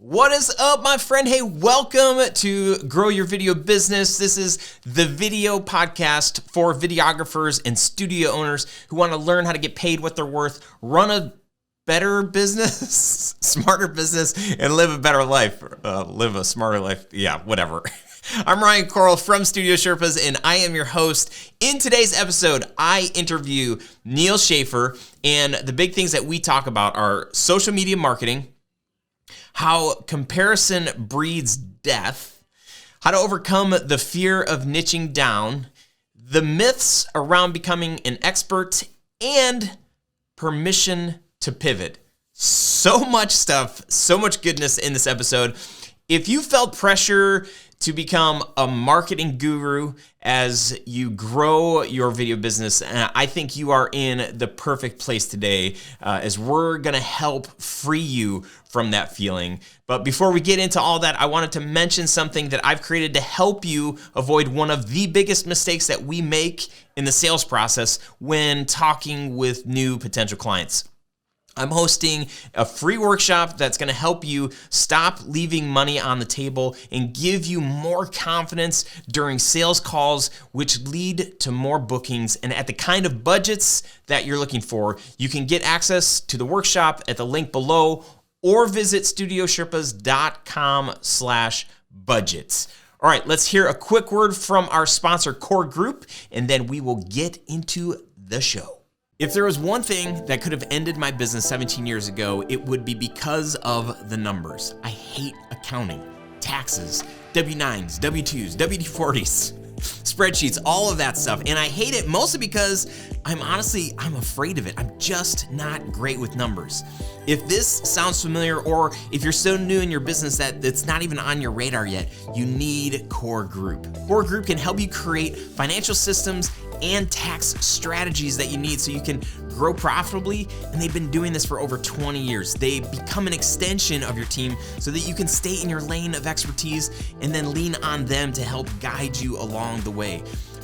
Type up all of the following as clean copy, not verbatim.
What is up, my friend? Hey, welcome to Grow Your Video Business. This is the video podcast for videographers and studio owners who want to learn how to get paid what they're worth, run a better business, smarter business, and live a better life. Live a smarter life. Yeah, whatever. I'm Ryan Coral from Studio Sherpas, and I am your host. In today's episode, I interview Neal Schaffer, and the big things that we talk about are social media marketing, how comparison breeds death, how to overcome the fear of niching down, the myths around becoming an expert, and permission to pivot. So much stuff, so much goodness in this episode. If you felt pressure to become a marketing guru as you grow your video business, I think you are in the perfect place today, as we're gonna help free you from that feeling. But before we get into all that, I wanted to mention something that I've created to help you avoid one of the biggest mistakes that we make in the sales process when talking with new potential clients. I'm hosting a free workshop that's going to help you stop leaving money on the table and give you more confidence during sales calls, which lead to more bookings and at the kind of budgets that you're looking for. You can get access to the workshop at the link below or visit studiosherpas.com/budgets. All right, let's hear a quick word from our sponsor, Core Group, and then we will get into the show. If there was one thing that could have ended my business 17 years ago, it would be because of the numbers. I hate accounting, taxes, W-9s, W-2s, W-40s, spreadsheets, all of that stuff. And I hate it mostly because I'm afraid of it. I'm just not great with numbers. If this sounds familiar, or if you're so new in your business that it's not even on your radar yet, you need Core Group. Core Group can help you create financial systems and tax strategies that you need so you can grow profitably, and they've been doing this for over 20 years. They become an extension of your team so that you can stay in your lane of expertise and then lean on them to help guide you along the way.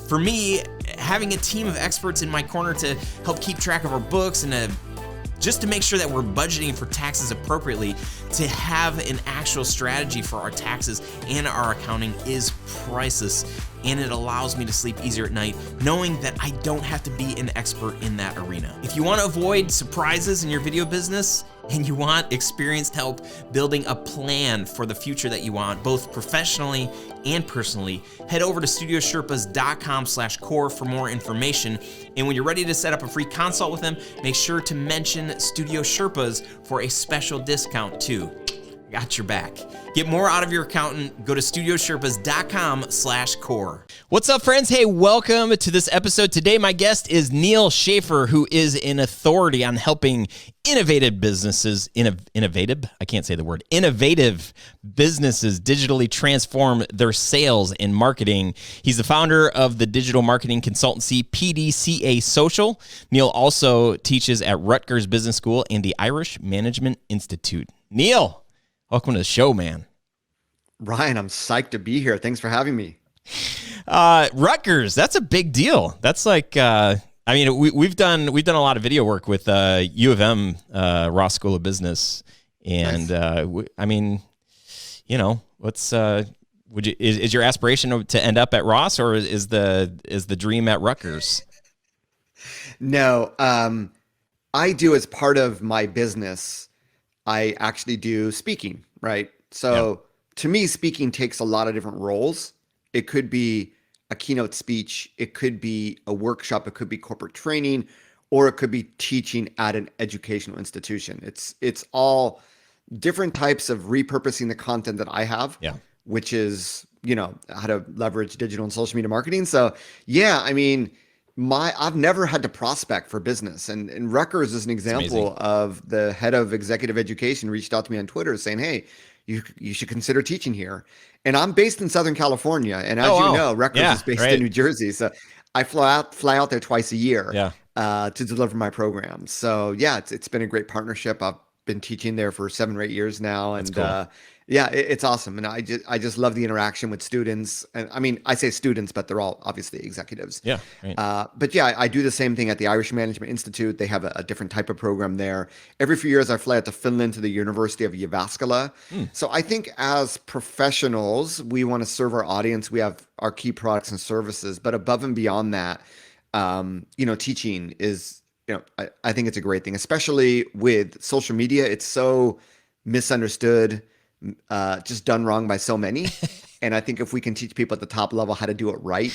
For me, having a team of experts in my corner to help keep track of our books and just to make sure that we're budgeting for taxes appropriately, to have an actual strategy for our taxes and our accounting is priceless. And it allows me to sleep easier at night knowing that I don't have to be an expert in that arena. If you want to avoid surprises in your video business and you want experienced help building a plan for the future that you want, both professionally and personally, head over to studiosherpas.com/core for more information. And when you're ready to set up a free consult with them, make sure to mention Studio Sherpas for a special discount too. Got your back. Get more out of your accountant. Go to studiosherpas.com/core. What's up, friends? Hey, welcome to this episode. Today, my guest is Neal Schaffer, who is an authority on helping innovative businesses, innovative businesses digitally transform their sales and marketing. He's the founder of the digital marketing consultancy PDCA Social. Neal also teaches at Rutgers Business School and the Irish Management Institute. Neal, welcome to the show, man. Ryan, I'm psyched to be here. Thanks for having me. Rutgers, that's a big deal. That's like, we've done a lot of video work with U of M, Ross School of Business, and nice. Is your aspiration to end up at Ross, or is the dream at Rutgers? No, I do, as part of my business, I actually do speaking, right? So to me, speaking takes a lot of different roles. It could be a keynote speech, it could be a workshop, it could be corporate training, or it could be teaching at an educational institution. It's all different types of repurposing the content that I have, which is, how to leverage digital and social media marketing. So I've never had to prospect for business. And Rutgers is an example of the head of executive education reached out to me on Twitter saying, hey, you should consider teaching here. And I'm based in Southern California. And as you know, Rutgers is based in New Jersey. So I fly out there twice a year to deliver my programs. So it's been a great partnership. I've been teaching there for 7 or 8 years now, That's and cool. yeah, it's awesome. And I just love the interaction with students. And I mean, I say students, but they're all obviously executives. Yeah. Right. But yeah, I do the same thing at the Irish Management Institute. They have a different type of program there. Every few years, I fly out to Finland to the University of Jyväskylä. Hmm. So I think as professionals, we want to serve our audience. We have our key products and services, but above and beyond that, teaching is, I think it's a great thing, especially with social media. It's so misunderstood, just done wrong by so many. And I think if we can teach people at the top level how to do it right,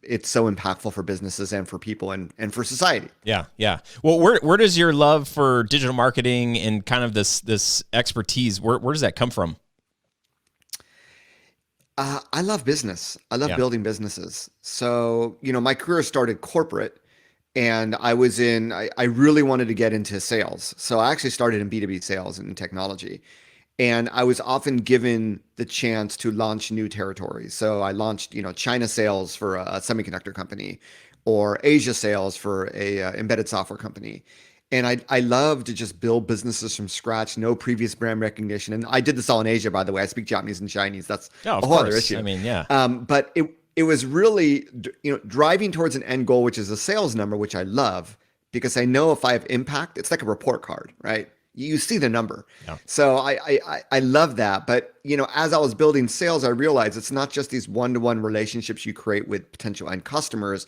it's so impactful for businesses and for people and for society. Yeah, yeah. Well, where does your love for digital marketing and kind of this expertise, where does that come from? I love business. I love Yeah. building businesses. So, my career started corporate, and I really wanted to get into sales. So I actually started in B2B sales and technology. And I was often given the chance to launch new territories. So I launched, China sales for a semiconductor company, or Asia sales for a embedded software company. And I love to just build businesses from scratch, no previous brand recognition. And I did this all in Asia, by the way. I speak Japanese and Chinese. That's Oh, a of whole other course. issue. I mean, yeah. But it was really, driving towards an end goal, which is a sales number, which I love, because I know if I have impact, it's like a report card, right? You see the number. Yeah. So I love that. But, as I was building sales, I realized it's not just these one-to-one relationships you create with potential end customers.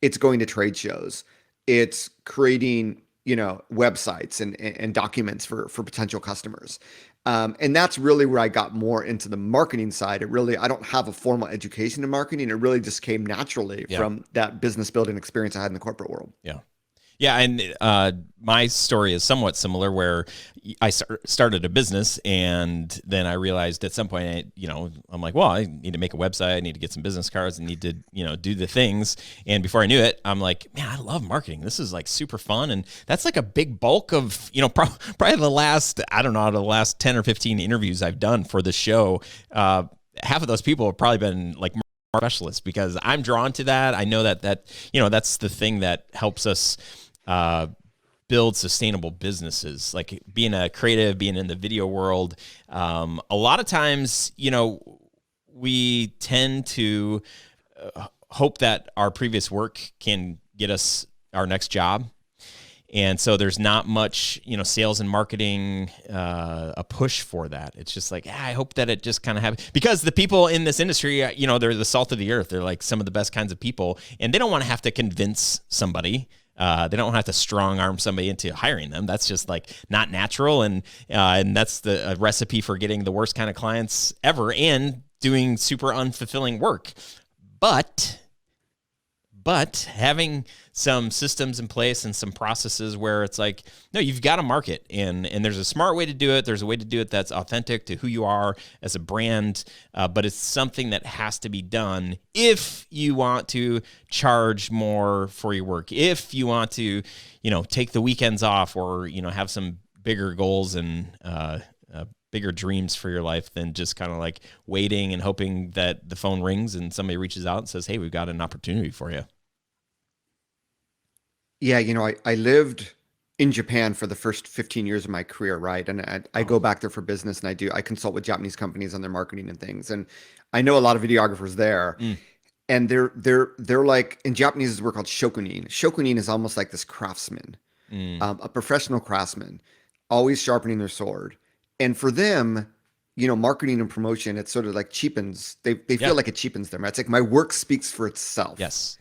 It's going to trade shows. It's creating, websites and documents for potential customers. And that's really where I got more into the marketing side. I don't have a formal education in marketing. It really just came naturally Yeah. from that business building experience I had in the corporate world. Yeah. Yeah, and my story is somewhat similar, where I started a business, and then I realized at some point, I'm like, well, I need to make a website, I need to get some business cards, I need to, do the things. And before I knew it, I'm like, man, I love marketing. This is like super fun, and that's like a big bulk of, probably the last 10 or 15 interviews I've done for the show. Half of those people have probably been like specialists, because I'm drawn to that. I know that that's the thing that helps us build sustainable businesses, like being a creative, being in the video world. A lot of times, we tend to hope that our previous work can get us our next job. And so there's not much, sales and marketing, a push for that. It's just like, I hope that it just kind of happens, because the people in this industry, they're the salt of the earth. They're like some of the best kinds of people, and they don't want to have to convince somebody. They don't have to strong arm somebody into hiring them. That's just like not natural. And that's the recipe for getting the worst kind of clients ever and doing super unfulfilling work. But having some systems in place and some processes where it's like, no, you've got to market, and there's a smart way to do it. There's a way to do it that's authentic to who you are as a brand, but it's something that has to be done if you want to charge more for your work, if you want to, take the weekends off, or, have some bigger goals and bigger dreams for your life than just kind of like waiting and hoping that the phone rings and somebody reaches out and says, hey, we've got an opportunity for you. Yeah, I lived in Japan for the first 15 years of my career, right? And I go back there for business, and I consult with Japanese companies on their marketing and things. And I know a lot of videographers there, and they're like, in Japanese, there's a word called shokunin. Shokunin is almost like this craftsman, a professional craftsman, always sharpening their sword. And for them, marketing and promotion, it's sort of like cheapens. They feel like it cheapens them, right? It's like my work speaks for itself. Yes.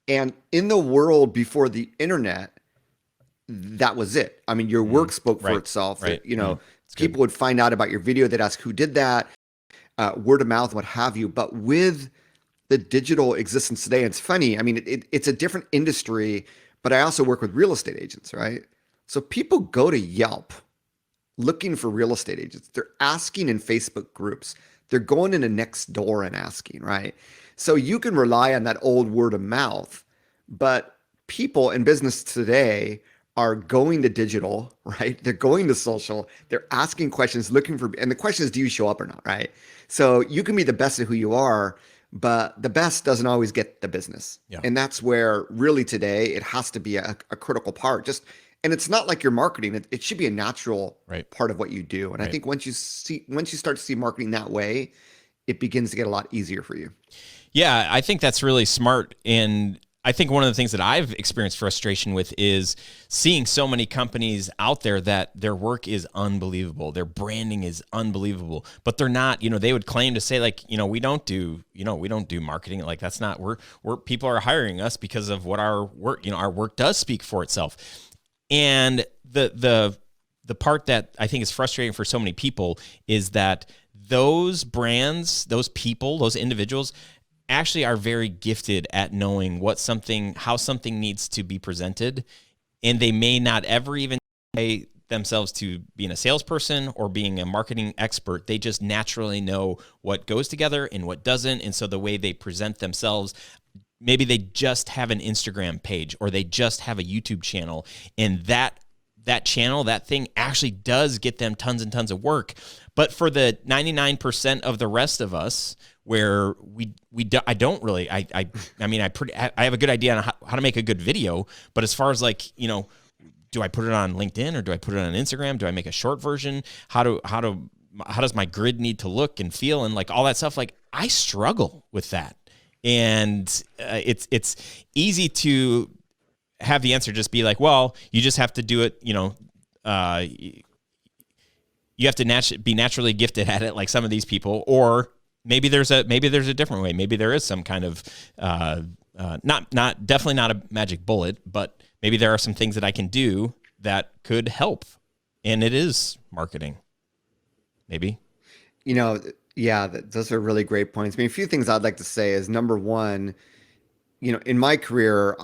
And in the world before the internet, that was it. I mean, your work spoke for itself. Right. People would find out about your video. They'd ask who did that, word of mouth, what have you. But with the digital existence today, it's funny. I mean, it's a different industry, but I also work with real estate agents, right? So people go to Yelp looking for real estate agents. They're asking in Facebook groups. They're going into Nextdoor and asking, right? So you can rely on that old word of mouth, but people in business today are going to digital, right? They're going to social. They're asking questions, looking for, and the question is, do you show up or not, right? So you can be the best at who you are, but the best doesn't always get the business. Yeah. And that's where really today it has to be a critical part. Just And it's not like you're marketing. It should be a natural Right. part of what you do. And I Right. think once you start to see marketing that way, it begins to get a lot easier for you. Yeah, I think that's really smart. And I think one of the things that I've experienced frustration with is seeing so many companies out there that their work is unbelievable. Their branding is unbelievable, but they're not, they would claim to say like, we don't do marketing. Like that's not, we're people are hiring us because of what our work, our work does speak for itself. And the part that I think is frustrating for so many people is that those brands, those people, those individuals actually are very gifted at knowing how something needs to be presented. And they may not ever even say themselves to being a salesperson or being a marketing expert. They just naturally know what goes together and what doesn't. And so the way they present themselves, maybe they just have an Instagram page or they just have a YouTube channel, and that channel, that thing actually does get them tons and tons of work. But for the 99% of the rest of us, where I have a good idea on how to make a good video, but as far as like, do I put it on LinkedIn or do I put it on Instagram? Do I make a short version? How does my grid need to look and feel and like all that stuff? Like I struggle with that, and it's easy to have the answer just be like, well, you just have to do it, you have to be naturally gifted at it like some of these people, or maybe there's a different way. Maybe there is some kind of definitely not a magic bullet, but maybe there are some things that I can do that could help, and it is marketing. Maybe. Yeah, those are really great points. I mean, a few things I'd like to say is number one, in my career,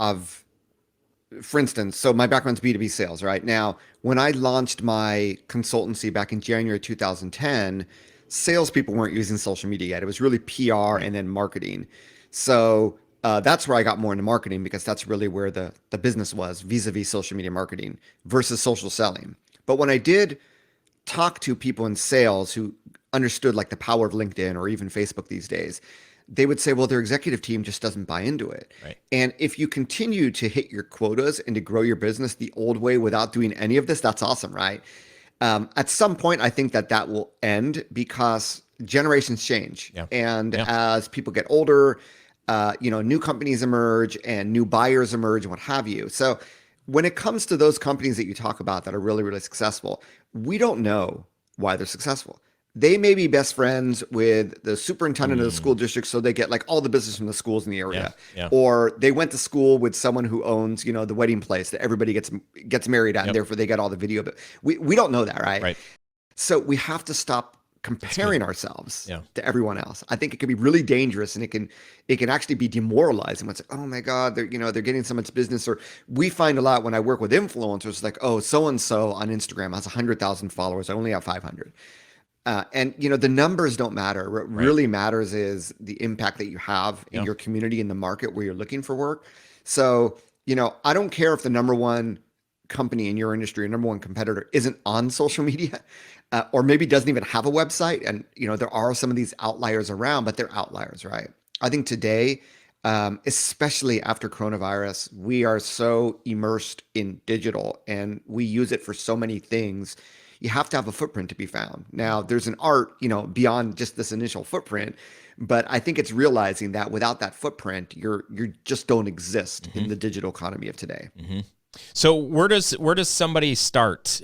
for instance, so my background's B2B sales, right? Now, when I launched my consultancy back in January 2010, salespeople weren't using social media yet. It was really PR and then marketing. So that's where I got more into marketing, because that's really where the business was vis-a-vis social media marketing versus social selling. But when I did talk to people in sales who understood like the power of LinkedIn or even Facebook these days, they would say, well, their executive team just doesn't buy into it. Right. And if you continue to hit your quotas and to grow your business the old way without doing any of this, that's awesome, right? At some point, I think that will end because generations change. Yeah. And as people get older, new companies emerge and new buyers emerge and what have you. So when it comes to those companies that you talk about that are really, really successful, we don't know why they're successful. They may be best friends with the superintendent of the school district, so they get like all the business from the schools in the area. Yeah. Or they went to school with someone who owns, the wedding place that everybody gets married at, and therefore they get all the video. But we don't know that, right? Right. So we have to stop comparing ourselves to everyone else. I think it can be really dangerous, and it can actually be demoralizing. When it's like, oh my God, they're getting so much business. Or we find a lot when I work with influencers, like, oh, so and so on Instagram has 100,000 followers. I only have 500. And the numbers don't matter. What really matters is the impact that you have in your community, in the market where you're looking for work. So, I don't care if the number one company in your industry or number one competitor isn't on social media, or maybe doesn't even have a website. And, there are some of these outliers around, but they're outliers, right? I think today, especially after coronavirus, we are so immersed in digital and we use it for so many things. You have to have a footprint to be found. Now, there's an art, beyond just this initial footprint, but I think it's realizing that without that footprint, you just don't exist in the digital economy of today. Mm-hmm. So where does somebody start?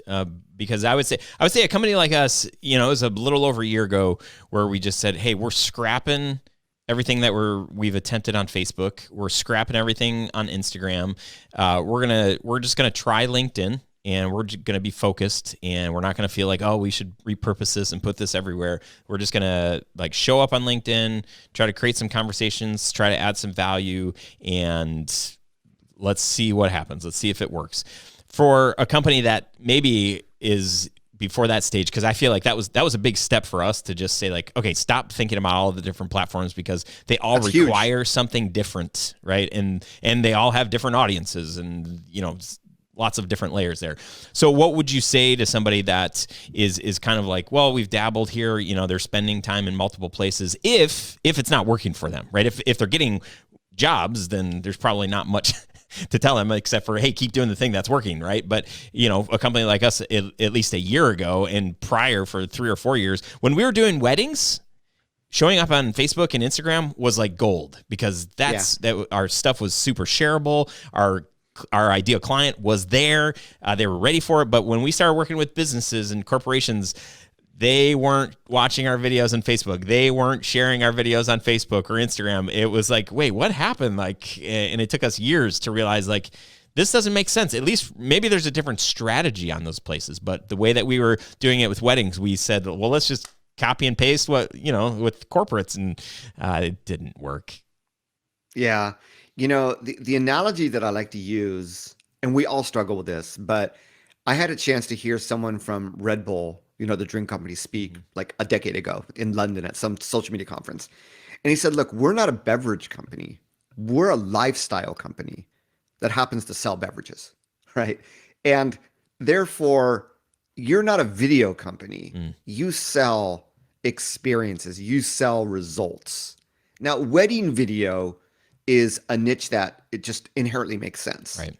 Because I would say a company like us, it was a little over a year ago where we just said, hey, we're scrapping everything that we've attempted on Facebook. We're scrapping everything on Instagram. We're just gonna try LinkedIn. And we're going to be focused, and we're not going to feel like, oh, we should repurpose this and put this everywhere. We're just going to like show up on LinkedIn, try to create some conversations, try to add some value, and let's see what happens. Let's see if it works. For a company that maybe is before that stage, because I feel like that was a big step for us to just say like, okay, stop thinking about all of the different platforms because they all require something different, right? And they all have different audiences, and lots of different layers there. So what would you say to somebody that is kind of like, well, we've dabbled here, they're spending time in multiple places, if it's not working for them, right? If they're getting jobs, then there's probably not much to tell them, except for, hey, keep doing the thing that's working, right? But, a company like us, at least a year ago and prior for 3 or 4 years, when we were doing weddings, showing up on Facebook and Instagram was like gold, because that our stuff was super shareable. Our ideal client was there. They were ready for it. But when we started working with businesses and corporations, they weren't watching our videos on Facebook. They weren't sharing our videos on Facebook or Instagram. It was like, wait, what happened? And it took us years to realize, this doesn't make sense. At least maybe there's a different strategy on those places. But the way that we were doing it with weddings, we said, well, let's just copy and paste with corporates, and it didn't work. Yeah. The analogy that I like to use, and we all struggle with this, but I had a chance to hear someone from Red Bull, the drink company, speak like a decade ago in London at some social media conference. And he said, look, we're not a beverage company. We're a lifestyle company that happens to sell beverages, right? And therefore, you're not a video company. You sell experiences. You sell results. Now, wedding video is a niche that it just inherently makes sense. Right.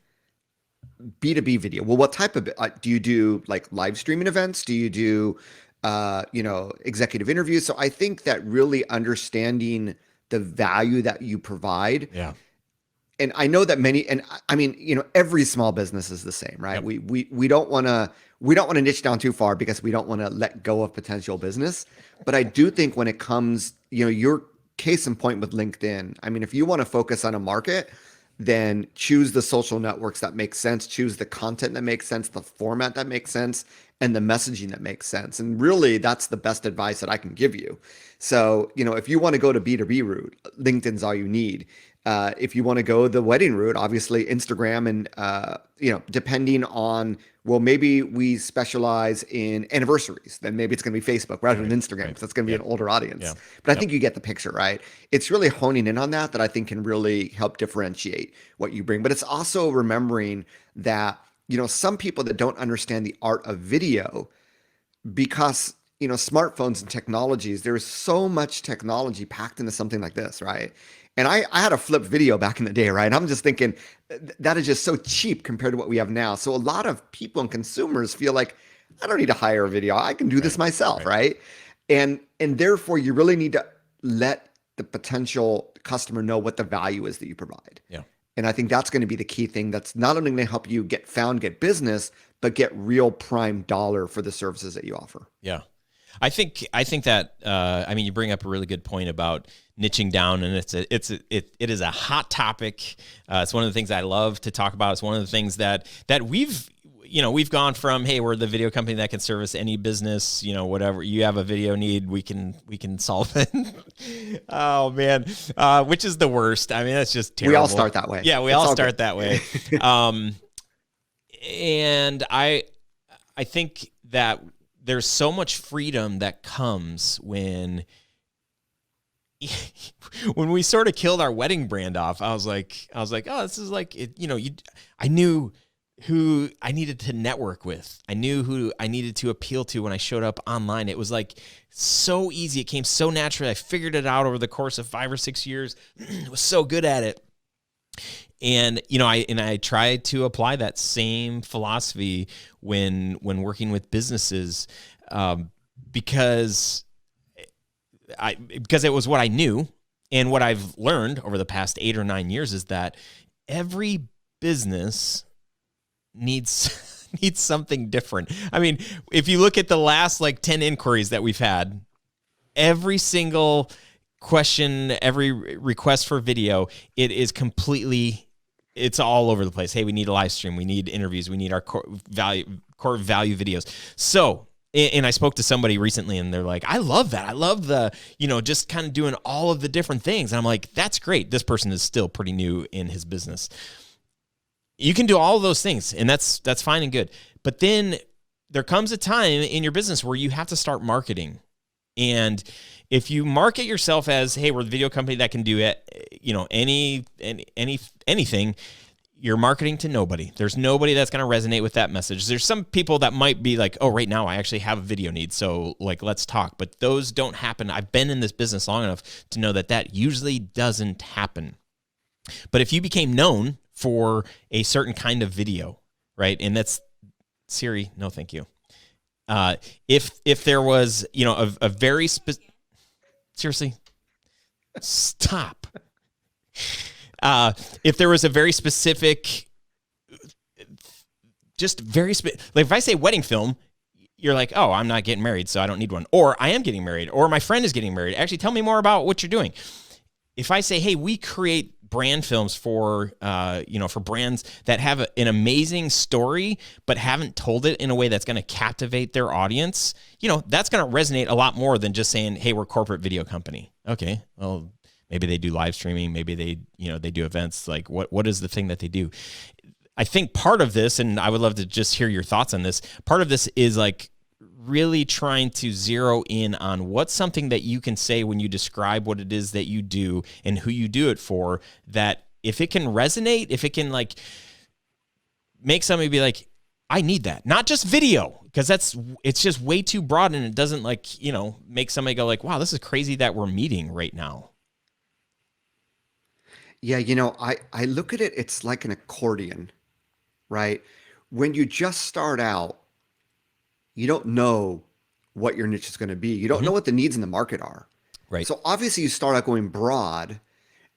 B2B video. Well, what type of do you do, like live streaming events? Do you do, executive interviews? So I think that really understanding the value that you provide. Yeah. And I know that every small business is the same, right? Yep. We don't want to niche down too far, because we don't want to let go of potential business. But I do think when it comes, your case in point with LinkedIn, if you want to focus on a market, then choose the social networks that make sense, choose the content that makes sense, the format that makes sense, and the messaging that makes sense. And really, that's the best advice that I can give you. So, if you want to go to B2B route, LinkedIn's all you need. If you want to go the wedding route, obviously Instagram, and, depending on, well, maybe we specialize in anniversaries, then maybe it's going to be Facebook rather than Instagram, because that's going to be an older audience. Yeah. But I think you get the picture, right? It's really honing in on that I think can really help differentiate what you bring. But it's also remembering that, some people that don't understand the art of video, because, smartphones and technologies, there's so much technology packed into something like this, right? And I had a flip video back in the day, right? And I'm just thinking that is just so cheap compared to what we have now. So a lot of people and consumers feel like, I don't need to hire a video. I can do this myself, right? And therefore, you really need to let the potential customer know what the value is that you provide. Yeah. And I think that's going to be the key thing. That's not only going to help you get business, but get real prime dollar for the services that you offer. Yeah. I think that you bring up a really good point about niching down, and it is a hot topic. It's one of the things I love to talk about. It's one of the things that we've gone from, hey, we're the video company that can service any business, whatever you have a video need, we can solve it. Oh man, which is the worst. That's just terrible. We all start that way. Yeah, we all start that way. And I think that there's so much freedom that comes when we sort of killed our wedding brand off. I was like, oh, this is like it. I knew who I needed to network with. I knew who I needed to appeal to when I showed up online. It was like so easy. It came so naturally. I figured it out over the course of 5 or 6 years. I was so good at it. And, I tried to apply that same philosophy when working with businesses, because it was what I knew, and what I've learned over the past 8 or 9 years is that every business needs something different. If you look at the last 10 inquiries that we've had, every single question, every request for video, it's all over the place. Hey, we need a live stream. We need interviews. We need our core value videos. So, and I spoke to somebody recently, and they're like, I love that. I love the, just kind of doing all of the different things. And I'm like, that's great. This person is still pretty new in his business. You can do all of those things, and that's fine and good. But then there comes a time in your business where you have to start marketing. And if you market yourself as, hey, we're the video company that can do it, anything, you're marketing to nobody. There's nobody that's going to resonate with that message. There's some people that might be like, oh, right now I actually have a video need, so let's talk. But those don't happen. I've been in this business long enough to know that usually doesn't happen. But if you became known for a certain kind of video, right? And that's Siri, no thank you. If there was, a very seriously, stop. If there was a very specific, like if I say wedding film, you're like, oh, I'm not getting married, so I don't need one. Or I am getting married, or my friend is getting married. Actually, tell me more about what you're doing. If I say, hey, we create brand films for brands that have an amazing story, but haven't told it in a way that's going to captivate their audience, that's going to resonate a lot more than just saying, hey, we're a corporate video company. Okay, well, maybe they do live streaming. Maybe they do events. Like what is the thing that they do? I think part of this, and I would love to just hear your thoughts on this, part of this is like really trying to zero in on what's something that you can say when you describe what it is that you do and who you do it for, that if it can resonate, if it can like make somebody be like, I need that, not just video, because it's just way too broad and it doesn't make somebody go like, wow, this is crazy that we're meeting right now. Yeah, I look at it, it's like an accordion, right? When you just start out, you don't know what your niche is going to be. You don't know what the needs in the market are. Right. So obviously you start out going broad,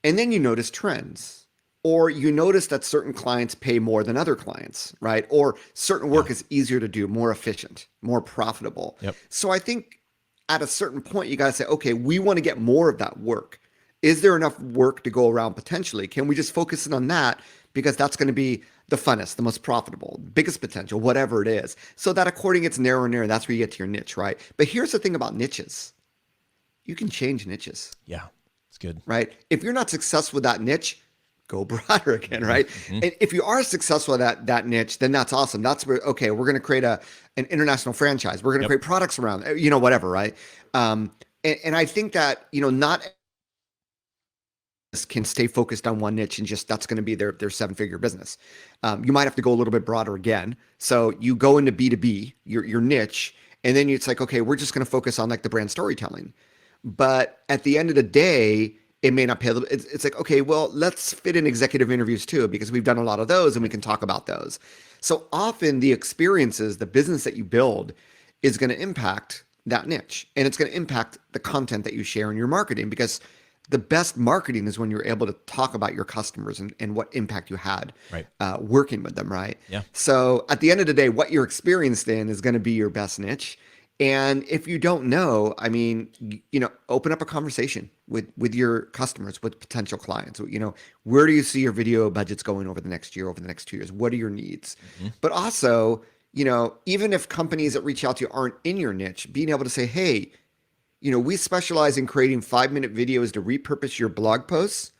and then you notice trends, or you notice that certain clients pay more than other clients, right? Or certain work is easier to do, more efficient, more profitable. Yep. So I think at a certain point, you got to say, okay, we want to get more of that work. Is there enough work to go around potentially? Can we just focus in on that? Because that's going to be the funnest, the most profitable, biggest potential, whatever it is. So that accordion gets narrower and narrower. That's where you get to your niche, right? But here's the thing about niches. You can change niches. Yeah, it's good. Right? If you're not successful with that niche, go broader again, right? Mm-hmm. And if you are successful at that niche, then that's awesome. That's where, okay, we're going to create an international franchise. We're going to create products around, whatever, right? And I think that, not can stay focused on one niche and just that's going to be their 7-figure business. You might have to go a little bit broader again. So you go into B2B, your niche, and then it's like, okay, we're just going to focus on like the brand storytelling. But at the end of the day, it may not pay. It's like, okay, well, let's fit in executive interviews too, because we've done a lot of those and we can talk about those. So often the experiences, the business that you build is going to impact that niche, and it's going to impact the content that you share in your marketing, because the best marketing is when you're able to talk about your customers and what impact you had working with them, right? Yeah. So at the end of the day, what you're experienced in is going to be your best niche. And if you don't know, I mean, open up a conversation with your customers, with potential clients. Where do you see your video budgets going over the next year, over the next 2 years? What are your needs? Mm-hmm. But also, even if companies that reach out to you aren't in your niche, being able to say, hey, we specialize in creating 5-minute videos to repurpose your blog posts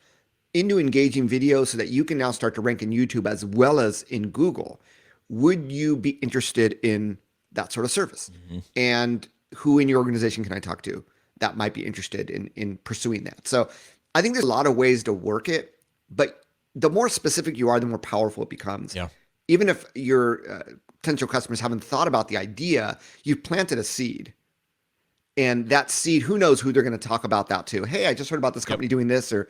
into engaging videos so that you can now start to rank in YouTube as well as in Google. Would you be interested in that sort of service? Mm-hmm. And who in your organization can I talk to that might be interested in pursuing that? So I think there's a lot of ways to work it, but the more specific you are, the more powerful it becomes. Yeah. Even if your potential customers haven't thought about the idea, you've planted a seed. And that seed, who knows who they're going to talk about that to? Hey, I just heard about this company doing this, or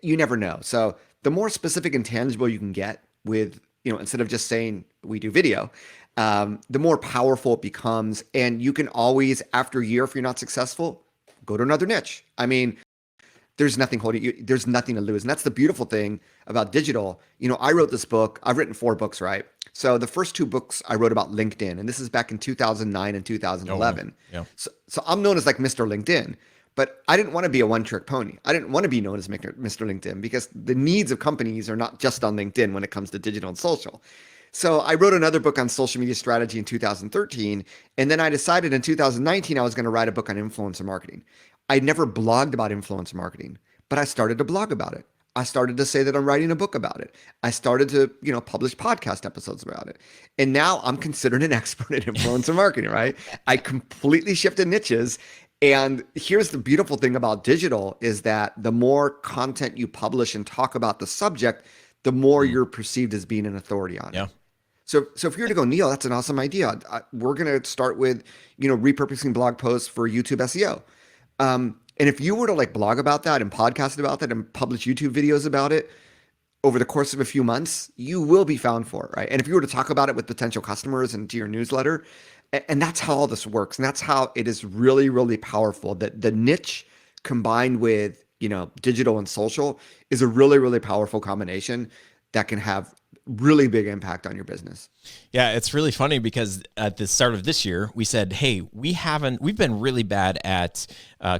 you never know. So the more specific and tangible you can get with, instead of just saying we do video, the more powerful it becomes. And you can always, after a year, if you're not successful, go to another niche. I mean, there's nothing holding you. There's nothing to lose. And that's the beautiful thing about digital. I wrote this book. I've written 4 books, right? So the first 2 books I wrote about LinkedIn, and this is back in 2009 and 2011. Oh, yeah. So I'm known as like Mr. LinkedIn, but I didn't want to be a one-trick pony. I didn't want to be known as Mr. LinkedIn, because the needs of companies are not just on LinkedIn when it comes to digital and social. So I wrote another book on social media strategy in 2013, and then I decided in 2019 I was going to write a book on influencer marketing. I'd never blogged about influencer marketing, but I started to blog about it. I started to say that I'm writing a book about it. I started to, publish podcast episodes about it. And now I'm considered an expert in influencer marketing, right? I completely shifted niches. And here's the beautiful thing about digital is that the more content you publish and talk about the subject, the more you're perceived as being an authority on it. So if you're to go, Neil, that's an awesome idea. We're going to start with, repurposing blog posts for YouTube SEO. And if you were to like blog about that and podcast about that and publish YouTube videos about it, over the course of a few months, you will be found for, right? And if you were to talk about it with potential customers and to your newsletter, and that's how all this works, and that's how it is really, really powerful. That the niche combined with, digital and social is a really, really powerful combination that can have really big impact on your business. Yeah, it's really funny because at the start of this year, we said, hey, we've been really bad at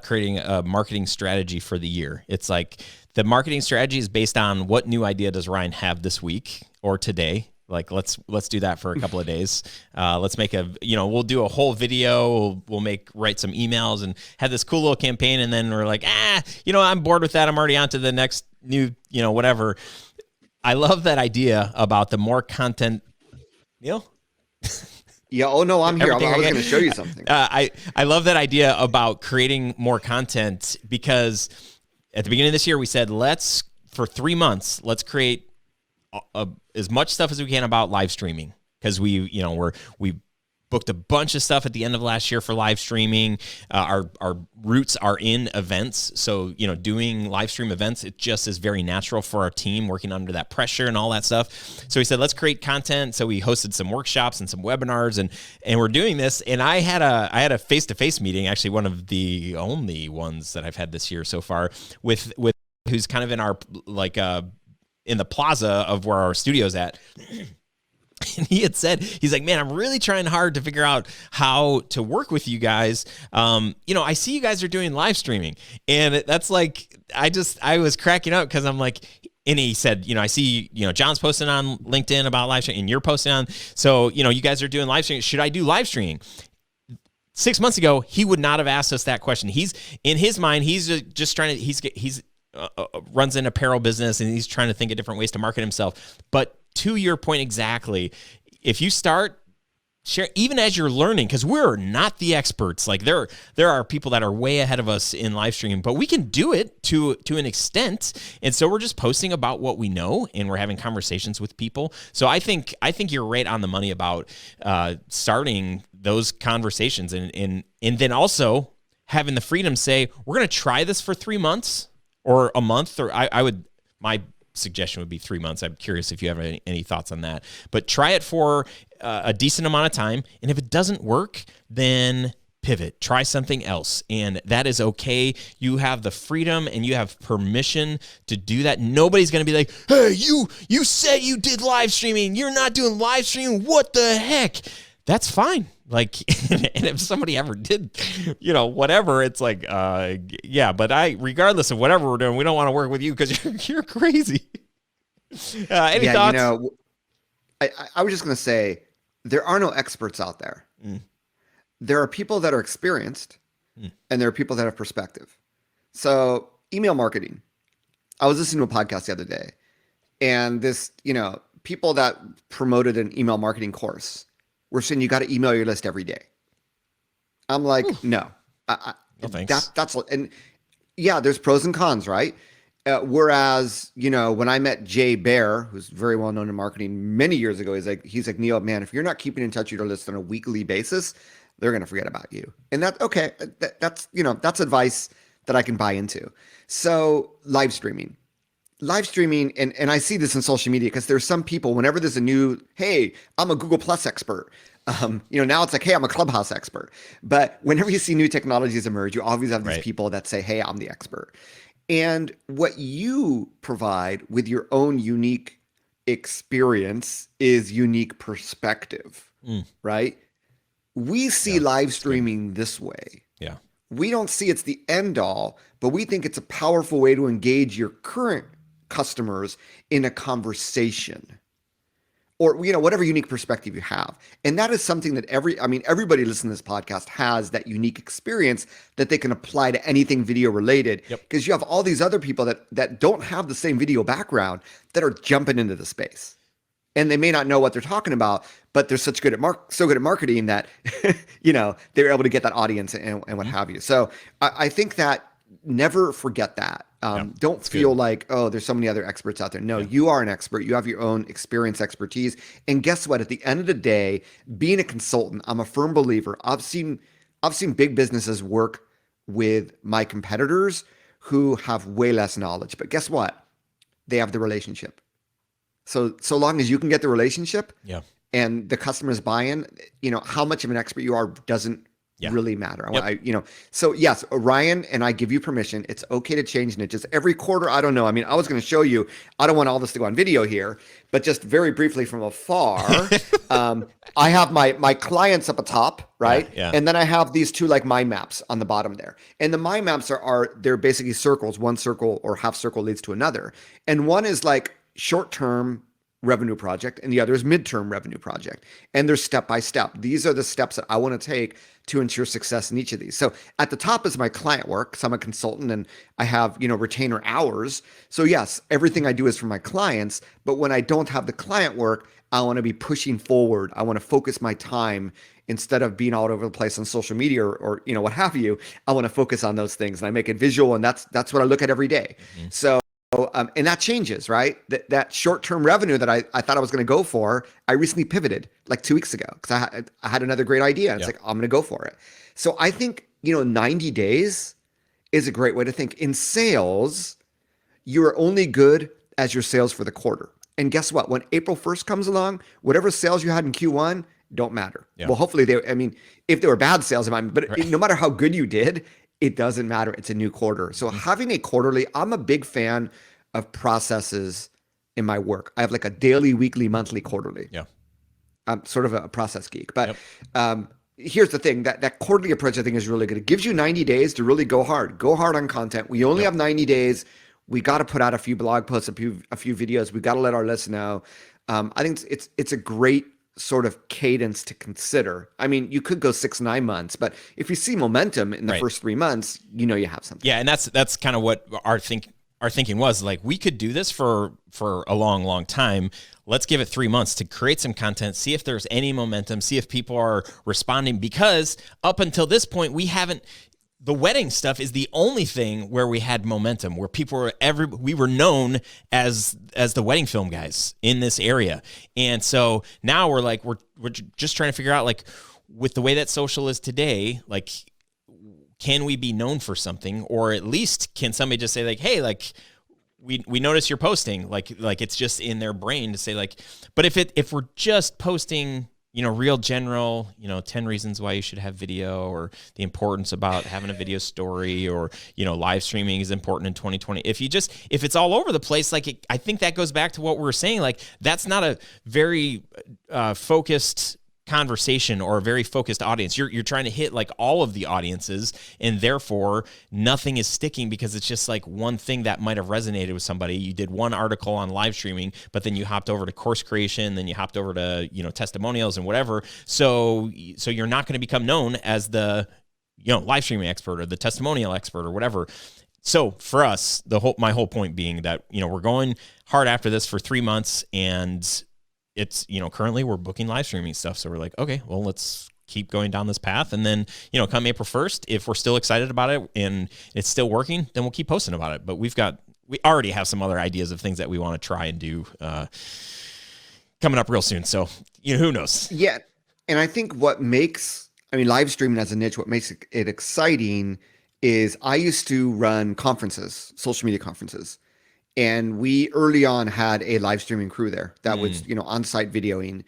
creating a marketing strategy for the year. It's like the marketing strategy is based on what new idea does Ryan have this week or today. Like, let's do that for a couple of days. Let's make we'll do a whole video. We'll write some emails and have this cool little campaign. And then we're like, I'm bored with that. I'm already on to the next new, whatever. I love that idea about the more content, Neil. Yeah. Oh no, I'm here. I was going to show you something. I love that idea about creating more content because at the beginning of this year, we said, for 3 months, let's create as much stuff as we can about live streaming because we booked a bunch of stuff at the end of last year for live streaming. Our roots are in events. So, doing live stream events, it just is very natural for our team working under that pressure and all that stuff. So we said, let's create content. So we hosted some workshops and some webinars and we're doing this. And I had a face-to-face meeting, actually one of the only ones that I've had this year so far with who's kind of in our, in the plaza of where our studio's at. And he had said, he's like, man, I'm really trying hard to figure out how to work with you guys. I see you guys are doing live streaming. And that's like, I was cracking up because I'm like, and he said, I see, John's posting on LinkedIn about live streaming and you're posting on. So, you guys are doing live streaming. Should I do live streaming? 6 months ago, he would not have asked us that question. He's in his mind, he's just trying to, he's runs an apparel business and he's trying to think of different ways to market himself. But to your point exactly, if you start share, even as you're learning, because we're not the experts, like there are people that are way ahead of us in live streaming, but we can do it to an extent. And so we're just posting about what we know and we're having conversations with people. So I think you're right on the money about starting those conversations and then also having the freedom to say, we're going to try this for 3 months or a month, or my suggestion would be 3 months. I'm curious if you have any thoughts on that, but try it for a decent amount of time. And if it doesn't work, then pivot, try something else. And that is okay. You have the freedom and you have permission to do that. Nobody's going to be like, hey, you said you did live streaming. You're not doing live streaming. What the heck? That's fine. Like, and if somebody ever did, whatever, it's like, yeah, but regardless of whatever we're doing, we don't want to work with you because you're crazy. Any thoughts? I was just going to say, there are no experts out there. There are people that are experienced and there are people that have perspective. So email marketing, I was listening to a podcast the other day and this, people that promoted an email marketing course, we're saying you got to email your list every day. I'm like, no. No thanks. And yeah, there's pros and cons, right? Whereas, when I met Jay Baer, who's very well known in marketing many years ago, he's like, Neil, man, if you're not keeping in touch with your list on a weekly basis, they're going to forget about you. And that's advice that I can buy into. So live streaming, and I see this in social media because there's some people, whenever there's a new, hey, I'm a Google Plus expert. Now it's like, hey, I'm a Clubhouse expert. But whenever you see new technologies emerge, you always have these people that say, hey, I'm the expert. And what you provide with your own unique experience is unique perspective, right? We see live streaming this way. Yeah. We don't see it's the end all, but we think it's a powerful way to engage your current customers in a conversation or, whatever unique perspective you have. And that is something that everybody listening to this podcast has that unique experience that they can apply to anything video related. Because you have all these other people that don't have the same video background that are jumping into the space. And they may not know what they're talking about, but they're so good at marketing that, they're able to get that audience and what have you. So I think that never forget that. Don't feel like, oh, there's so many other experts out there. No, you are an expert. You have your own experience, expertise. And guess what? At the end of the day, being a consultant, I'm a firm believer. I've seen big businesses work with my competitors who have way less knowledge. But guess what? They have the relationship. So long as you can get the relationship Yeah. and the customer's buy-in, how much of an expert you are doesn't Yeah. really matter. Yep. So yes, Ryan, and I give you permission. It's okay to change niches every quarter. I don't know. I mean, I was going to show you. I don't want all this to go on video here, but just very briefly from afar, I have my clients up at top, right? Yeah. And then I have these two like mind maps on the bottom there. And the mind maps they're basically circles. One circle or half circle leads to another, and one is like short-term revenue project and the other is midterm revenue project, and they're step by step. These are the steps that I want to take to ensure success in each of these. So at the top is my client work, so I'm a consultant and I have retainer hours. So yes, everything I do is for my clients, but when I don't have the client work, I want to be pushing forward. I want to focus my time instead of being all over the place on social media or what have you. I want to focus on those things, and I make it visual, and that's what I look at every day. So and that changes, right? That short-term revenue that I thought I was going to go for, I recently pivoted like 2 weeks ago because I had another great idea. And It's like, I'm going to go for it. So I think, 90 days is a great way to think. In sales, you're only good as your sales for the quarter. And guess what? When April 1st comes along, whatever sales you had in Q1 don't matter. Yeah. Well, hopefully if they were bad sales, but no matter how good you did, it doesn't matter. It's a new quarter. So having a quarterly, I'm a big fan of processes in my work. I have like a daily, weekly, monthly, quarterly. Yeah. I'm sort of a process geek. But here's the thing, that quarterly approach I think is really good. It gives you 90 days to really go hard. Go hard on content. We only have 90 days. We got to put out a few blog posts, a few videos. We got to let our lists know. I think it's a great sort of cadence to consider. I mean, you could go 6-9 months, but if you see momentum in the first 3 months, you have something. Yeah, and that's kind of what our thinking was. Like, we could do this for a long, long time. Let's give it 3 months to create some content, see if there's any momentum, see if people are responding, because up until this point, the wedding stuff is the only thing where we had momentum, where we were known as the wedding film guys in this area. And so now we're just trying to figure out, like, with the way that social is today, like, can we be known for something, or at least can somebody just say, like, hey, like, we notice you're posting, like it's just in their brain to say, like, but if we're just posting, real general, 10 reasons why you should have video, or the importance about having a video story, or, live streaming is important in 2020. If it's all over the place, like, I think that goes back to what we were saying. Like, that's not a very focused conversation or a very focused audience. You're trying to hit like all of the audiences, and therefore nothing is sticking because it's just like one thing that might have resonated with somebody. You did one article on live streaming, but then you hopped over to course creation, then you hopped over to testimonials and whatever. So you're not going to become known as the live streaming expert or the testimonial expert or whatever. So for us, my whole point being that we're going hard after this for 3 months, and it's, currently we're booking live streaming stuff. So we're like, okay, well, let's keep going down this path. And then, come April 1st, if we're still excited about it and it's still working, then we'll keep posting about it. But we already have some other ideas of things that we want to try and do coming up real soon. So, who knows? Yeah. And I think live streaming as a niche, what makes it exciting is I used to run conferences, social media conferences. And we early on had a live streaming crew there that was, on-site videoing.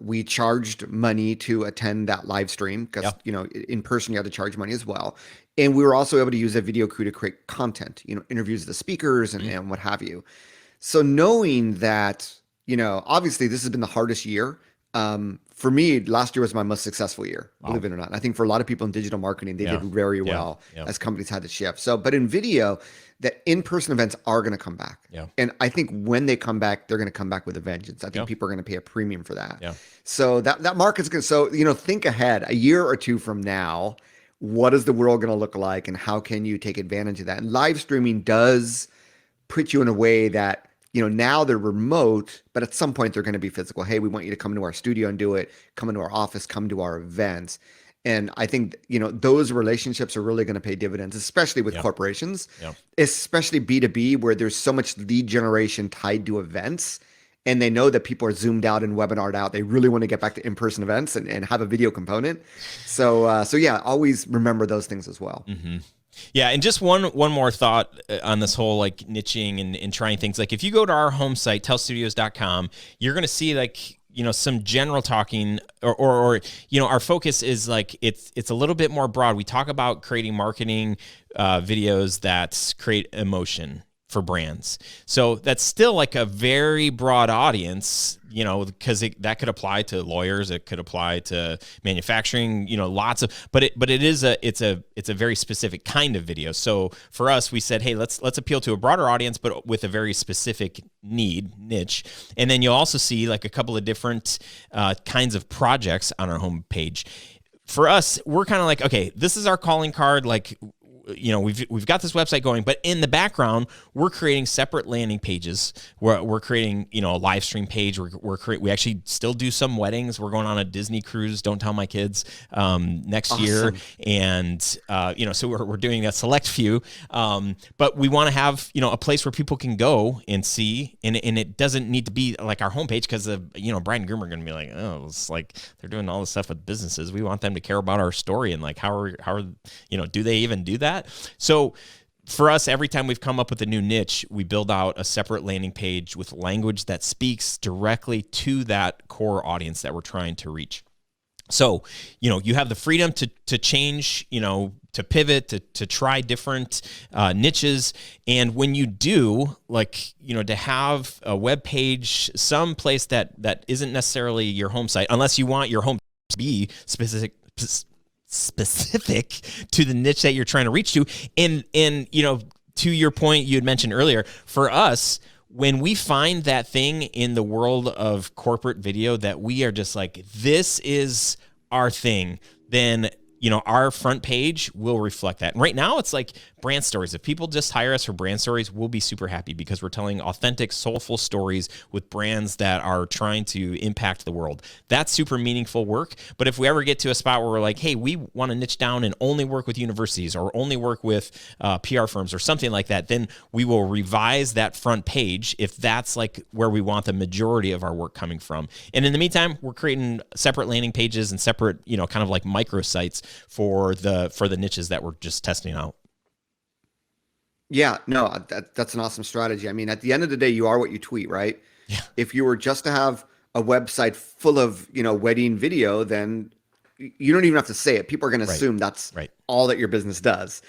We charged money to attend that live stream because, in person you had to charge money as well. And we were also able to use a video crew to create content, interviews of the speakers and what have you. So knowing that, obviously this has been the hardest year. For me, last year was my most successful year, believe it or not. And I think for a lot of people in digital marketing, they did very well as companies had to shift. So, but in video, that in-person events are going to come back. Yeah. And I think when they come back, they're going to come back with a vengeance. I think people are going to pay a premium for that. Yeah. So that market's going to, think ahead a year or two from now, what is the world going to look like and how can you take advantage of that? And live streaming does put you in a way that, now they're remote, but at some point they're going to be physical. Hey, we want you to come into our studio and do it. Come into our office, come to our events. And I think, those relationships are really going to pay dividends, especially with corporations, especially B2B, where there's so much lead generation tied to events. and they know that people are zoomed out and webinared out. They really want to get back to in-person events and have a video component. So yeah, always remember those things as well. Mm-hmm. Yeah, and just one more thought on this whole like niching and trying things. Like if you go to our home site, tellstudios.com, you're going to see like, you know, some general talking or you know, our focus is like it's a little bit more broad. We talk about creating marketing videos that create emotion for brands. So that's still like a very broad audience, you know, because that could apply to lawyers, it could apply to manufacturing, you know, lots of, but it is it's a very specific kind of video. So for us, we said, hey, let's appeal to a broader audience, but with a very specific niche. And then you'll also see like a couple of different kinds of projects on our homepage. For us, we're kind of like, okay, this is our calling card. Like, you know, we've got this website going, but in the background, we're creating separate landing pages. We're creating, you know, a live stream page. We actually still do some weddings. We're going on a Disney cruise. Don't tell my kids next year, and you know, so we're doing a select few. But we want to have, you know, a place where people can go and see, and it doesn't need to be like our homepage because you know, bride and groom are going to be like, oh, it's like they're doing all this stuff with businesses. We want them to care about our story and like how are you know, do they even do that? So for us, every time we've come up with a new niche, we build out a separate landing page with language that speaks directly to that core audience that we're trying to reach. So, you know, you have the freedom to change, you know, to pivot, to try different niches. And when you do, like, you know, to have a web page, some place that isn't necessarily your home site, unless you want your home to be specific to the niche that you're trying to reach to. And you know, to your point you had mentioned earlier, for us, when we find that thing in the world of corporate video that we are just like, this is our thing, then, you know, our front page will reflect that. And right now it's like brand stories. If people just hire us for brand stories, we'll be super happy because we're telling authentic, soulful stories with brands that are trying to impact the world. That's super meaningful work. But if we ever get to a spot where we're like, hey, we want to niche down and only work with universities or only work with PR firms or something like that, then we will revise that front page if that's like where we want the majority of our work coming from. And in the meantime, we're creating separate landing pages and separate, you know, kind of like microsites for the niches that we're just testing out. Yeah, no, that's an awesome strategy. I mean, at the end of the day, you are what you tweet, right? Yeah. If you were just to have a website full of, you know, wedding video, then you don't even have to say it. People are going to assume that's all that your business does.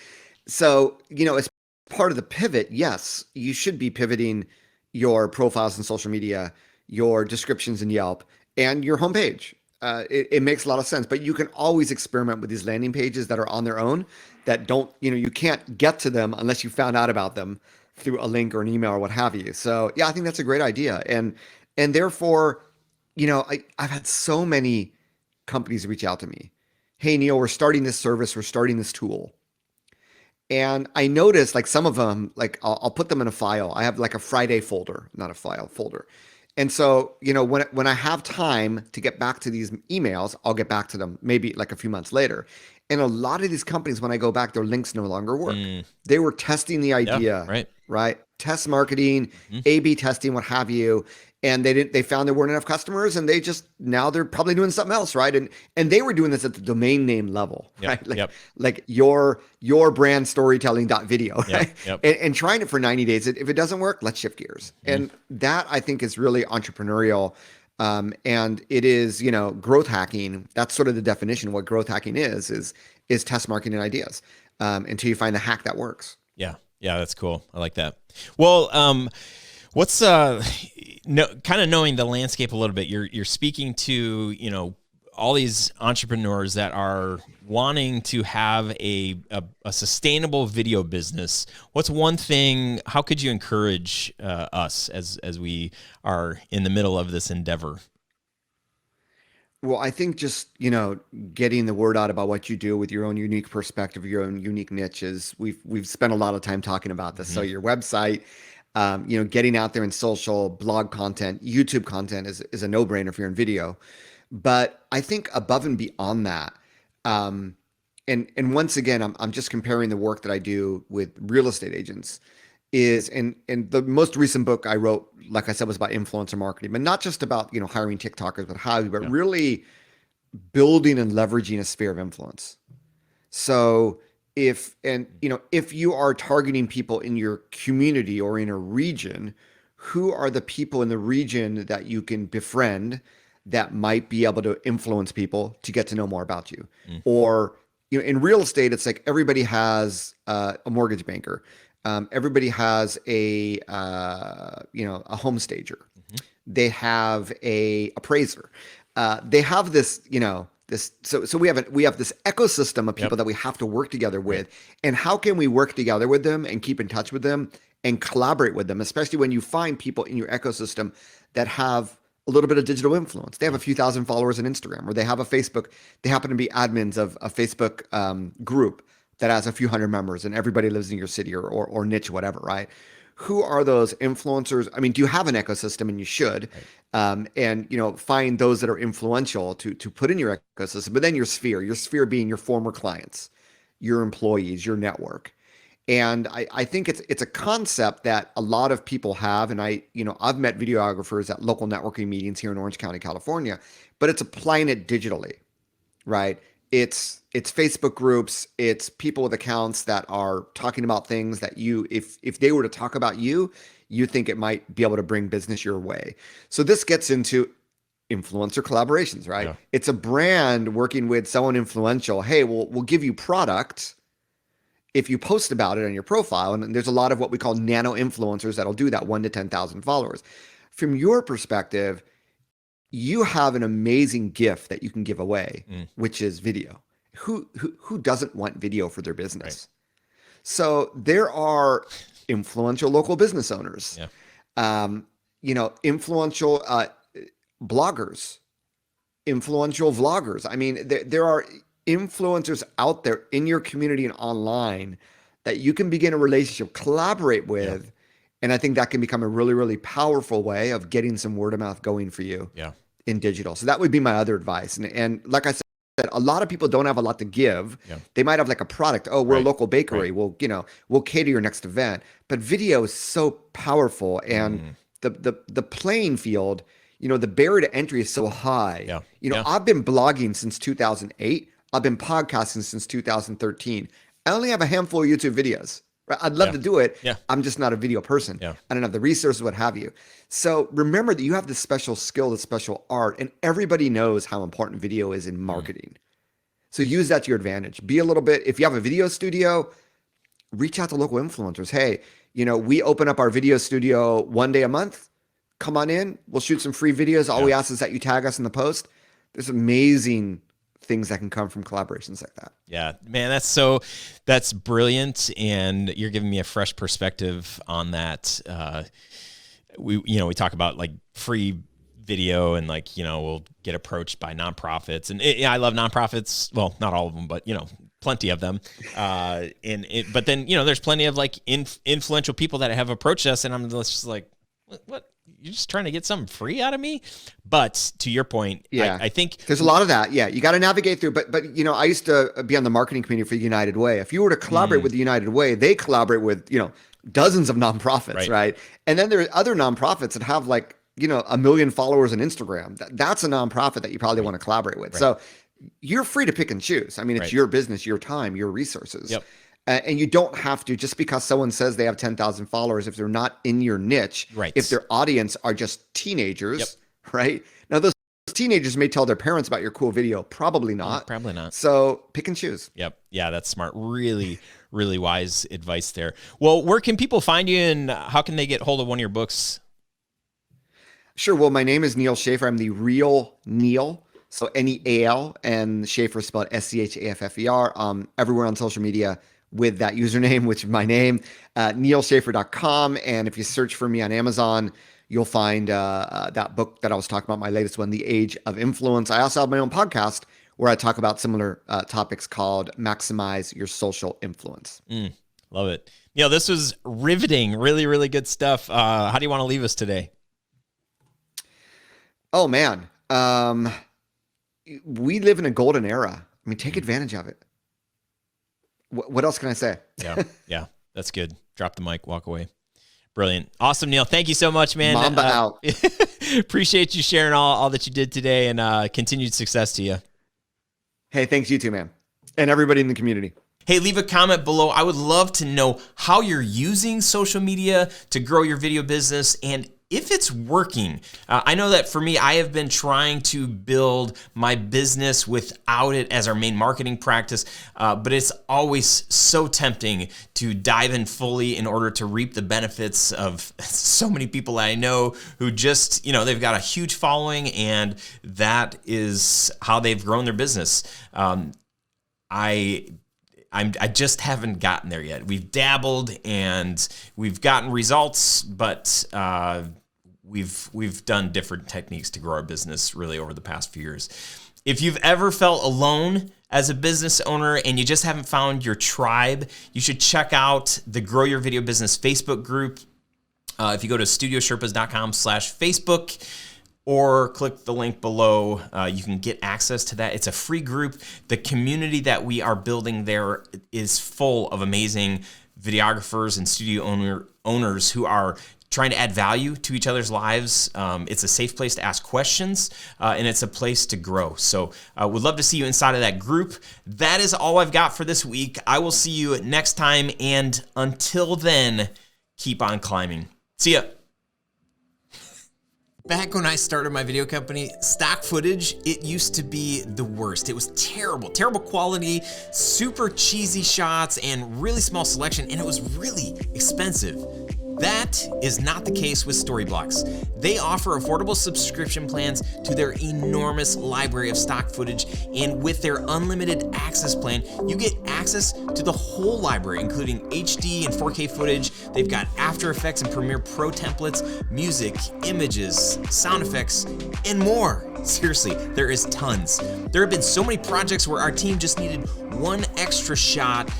So, you know, as part of the pivot, yes, you should be pivoting your profiles in social media, your descriptions in Yelp, and your homepage. It makes a lot of sense, but you can always experiment with these landing pages that are on their own that don't, you know, you can't get to them unless you found out about them through a link or an email or what have you. So yeah, I think that's a great idea. And therefore, you know, I've had so many companies reach out to me. Hey, Neil, we're starting this service. We're starting this tool. And I noticed like some of them, like I'll put them in a file. I have like a Friday folder, not a file folder. And so, you know, when I have time to get back to these emails, I'll get back to them maybe like a few months later. And a lot of these companies, when I go back, their links no longer work. They were testing the idea, right? Test marketing, A/B testing, what have you. And they found there weren't enough customers, and now they're probably doing something else, right? And they were doing this at the domain name level, right? Like your brand storytelling.video, right? And trying it for 90 days. If it doesn't work, let's shift gears. And that I think is really entrepreneurial. And it is, you know, growth hacking. That's sort of the definition of what growth hacking is test marketing ideas until you find the hack that works. Yeah. Yeah. That's cool. I like that. Well, what's kind of knowing the landscape a little bit, you're speaking to, you know, all these entrepreneurs that are wanting to have a sustainable video business. What's one thing, how could you encourage us as we are in the middle of this endeavor? Well, I think just, you know, getting the word out about what you do with your own unique perspective, your own unique niches. We've spent a lot of time talking about this. So your website, you know, getting out there in social, blog content, YouTube content is a no-brainer if you're in video. But I think above and beyond that, and once again, I'm just comparing the work that I do with real estate agents. is, and the most recent book I wrote, like I said, was about influencer marketing, but not just about, hiring TikTokers, but Yeah. really building and leveraging a sphere of influence. So if you are targeting people in your community or in a region, who are the people in the region that you can befriend that might be able to influence people to get to know more about you? Mm. Or, in real estate, it's like everybody has a mortgage banker. Everybody has a home stager. Mhm. They have a appraiser. They have this, this. So we have this ecosystem of people Yep. that we have to work together Right. with. And how can we work together with them and keep in touch with them and collaborate with them, especially when you find people in your ecosystem that have a little bit of digital influence. They have a few thousand followers on Instagram, or they have a Facebook. They happen to be admins of a Facebook group that has a few hundred members, and everybody lives in your city or niche, whatever, right? Who are those influencers? I mean, do you have an ecosystem? And you should, Right. and find those that are influential to put in your ecosystem. But then your sphere being your former clients, your employees, your network. And I think it's a concept that a lot of people have. And I've met videographers at local networking meetings here in Orange County, California, but it's applying it digitally, right? It's Facebook groups, it's people with accounts that are talking about things that if they were to talk about you, you think it might be able to bring business your way. So this gets into influencer collaborations, right? Yeah. It's a brand working with someone influential. Hey, we'll give you product if you post about it on your profile. And there's a lot of what we call nano influencers that'll do that, 1 to 10,000 followers. From your perspective, you have an amazing gift that you can give away, Mm. which is video. Who doesn't want video for their business? Right. So there are influential local business owners, Yeah. influential bloggers, influential vloggers. I mean, there are influencers out there in your community and online that you can begin a relationship, collaborate with. Yeah. And I think that can become a really, really powerful way of getting some word of mouth going for you Yeah. in digital. So that would be my other advice. And like I said, a lot of people don't have a lot to give. Yeah. They might have like a product. Oh, we're Right. a local bakery. Right. We'll cater your next event. But video is so powerful, and Mm. the playing field, the barrier to entry is so high. Yeah. Yeah. I've been blogging since 2008. I've been podcasting since 2013. I only have a handful of YouTube videos. Right? I'd love Yeah. to do it. Yeah. I'm just not a video person. Yeah. I don't have the resources, what have you. So remember that you have this special skill, this special art, and everybody knows how important video is in marketing. So use that to your advantage. Be a little bit, if you have a video studio, reach out to local influencers. Hey, we open up our video studio 1 day a month. Come on in. We'll shoot some free videos. All we ask is that you tag us in the post. There's amazing things that can come from collaborations like that. Yeah, man, that's brilliant. And you're giving me a fresh perspective on that. We talk about like free video and like, we'll get approached by nonprofits, and I love nonprofits. Well, not all of them, but plenty of them. But then, there's plenty of like influential people that have approached us, and I'm just like, what? You're just trying to get something free out of me? But to your point, Yeah, I think there's a lot of that. Yeah, you got to navigate through. But I used to be on the marketing committee for United Way. If you were to collaborate with the United Way, they collaborate with dozens of nonprofits, right? And then there are other nonprofits that have like 1 million followers on Instagram. That's a nonprofit that you probably want to collaborate with. So you're free to pick and choose. I mean, it's your business, your time, your resources. Yep. And you don't have to, just because someone says they have 10,000 followers, if they're not in your niche, Right. if their audience are just teenagers, Yep. right? Now, those teenagers may tell their parents about your cool video. Probably not. Probably not. So pick and choose. Yep. Yeah, that's smart. Really, really wise advice there. Well, where can people find you, and how can they get hold of one of your books? Sure. Well, my name is Neal Schaffer. I'm the real Neal. So Neal, and Schaffer spelled Schaffer. Everywhere on social media with that username, which is my name, nealschaffer.com. And if you search for me on Amazon, you'll find that book that I was talking about, my latest one, The Age of Influence. I also have my own podcast where I talk about similar topics called Maximize Your Social Influence. Love it. This was riveting. Really, really good stuff. How do you want to leave us today? Oh, man. We live in a golden era. I mean, take advantage of it. What else can I say? Yeah. That's good. Drop the mic, walk away. Brilliant. Awesome, Neil. Thank you so much, man. Mamba out. Appreciate you sharing all that you did today, and continued success to you. Hey, thanks you too, man. And everybody in the community. Hey, leave a comment below. I would love to know how you're using social media to grow your video business and if it's working. I know that for me, I have been trying to build my business without it as our main marketing practice, but it's always so tempting to dive in fully in order to reap the benefits of so many people I know who just, they've got a huge following, and that is how they've grown their business. I just haven't gotten there yet. We've dabbled and we've gotten results, but we've done different techniques to grow our business really over the past few years. If you've ever felt alone as a business owner and you just haven't found your tribe, you should check out the Grow Your Video Business Facebook group. If you go to studiosherpas.com/Facebook, or click the link below, you can get access to that. It's a free group. The community that we are building there is full of amazing videographers and studio owners who are trying to add value to each other's lives. It's a safe place to ask questions, and it's a place to grow. So we'd love to see you inside of that group. That is all I've got for this week. I will see you next time, and until then, keep on climbing. See ya. Back when I started my video company, stock footage, it used to be the worst. It was terrible quality, super cheesy shots, and really small selection, and it was really expensive. That is not the case with Storyblocks. They offer affordable subscription plans to their enormous library of stock footage, and with their unlimited access plan, you get access to the whole library, including HD and 4K footage. They've got After Effects and Premiere Pro templates, music, images, sound effects, and more. Seriously, there is tons. There have been so many projects where our team just needed one extra shot.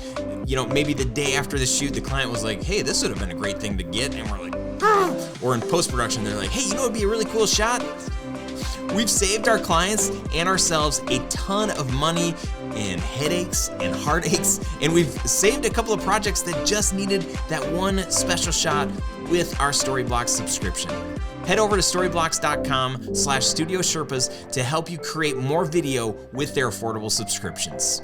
Maybe the day after the shoot, the client was like, hey, this would have been a great thing to get. And we're like, ah. Or in post-production, they're like, hey, it'd be a really cool shot. We've saved our clients and ourselves a ton of money and headaches and heartaches. And we've saved a couple of projects that just needed that one special shot with our Storyblocks subscription. Head over to storyblocks.com/studiosherpas to help you create more video with their affordable subscriptions.